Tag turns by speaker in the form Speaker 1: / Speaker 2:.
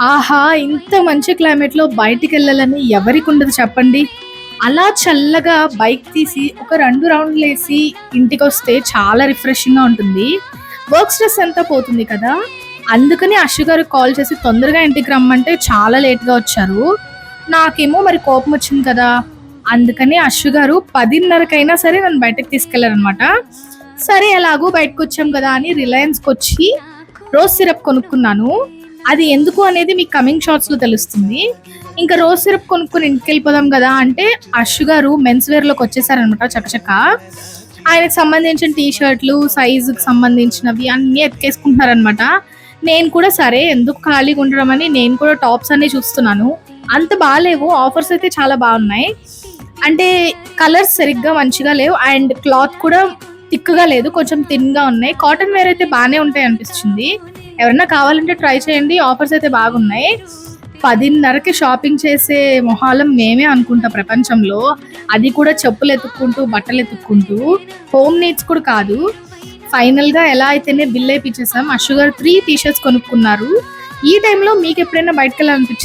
Speaker 1: ఆహా! ఇంత మంచి క్లైమేట్‌లో బయటికెళ్ళాలని ఎవరికుండదు చెప్పండి. అలా చల్లగా బైక్ తీసి ఒక 2 రౌండ్‌లేసి ఇంటికొస్తే చాలా రిఫ్రెషింగ్‌గా ఉంటుంది. వర్క్ స్ట్రెస్ అంతా పోతుంది కదా! అందుకని అషు గారికి కాల్ చేసి తొందరగా ఇంటికి రమ్మంటే చాలా లేట్‌గా వచ్చారు. నాకేమో మరి కోపమొచ్చింది కదా! అందుకని అషు గారు 10:30కైనా సరే నన్ను బయటకి తీసుకెళ్లారనమాట. సరే ఎలాగో బయటకొచ్చాం కదా అని రిలయన్స్‌కొచ్చి రోజ్ సిరప్ కొనుక్కున్నాను. అది ఎందుకు అనేది మీకు కమింగ్ షాట్స్‌లో తెలుస్తుంది. ఇంకా రోజ్ సిరప్ కొనుక్కొని ఇంటికెళ్ళిపోదాం గదా! అంటే అషు గారు మెన్స్ వేర్‌లోకి వచ్చేసారనమాట చకచకా. ఆయనకు సంబంధించిన టీ షర్ట్‌లు, సైజుకి సంబంధించినవి అన్నీ ఎతికేసుకుంటున్నారనమాట. నేను కూడా సరే ఎందుకు ఖాళీగా ఉండడం అని నేను కూడా టాప్స్ అన్నీ చూస్తున్నాను. అంత బాలేవు. ఆఫర్స్ అయితే చాలా బాగున్నాయి. అంటే కలర్స్ సరిగ్గా మంచిగా లేవు. అండ్ క్లాత్ కూడా థిక్‌గా లేదు. కొంచెం థిన్‌గా ఉన్నాయి. కాటన్ వేర్ అయితే బానే ఉంటాయనిపిస్తుంది. ఎవరైనా కావాలంటే ట్రై చేయండి. ఆఫర్స్ అయితే బాగున్నాయి. 10:30కి షాపింగ్ చేసే మొహాలం మేమే అనుకుంటా ప్రపంచంలో. అది కూడా చెప్పులెతుక్కుంటూ, బట్టలెతుక్కుంటూ. హోమ్ నీడ్స్ కూడా కాదు. ఫైనల్‌గా ఎలా అయితేనే బిల్ ఏపిచ్చేసాం. అషు గారు 3 టీ షర్ట్స్ కొనుక్కున్నారు. ఈ టైంలో మీకెప్పుడైనా బయటికెళ్ళాలనిపించిందా?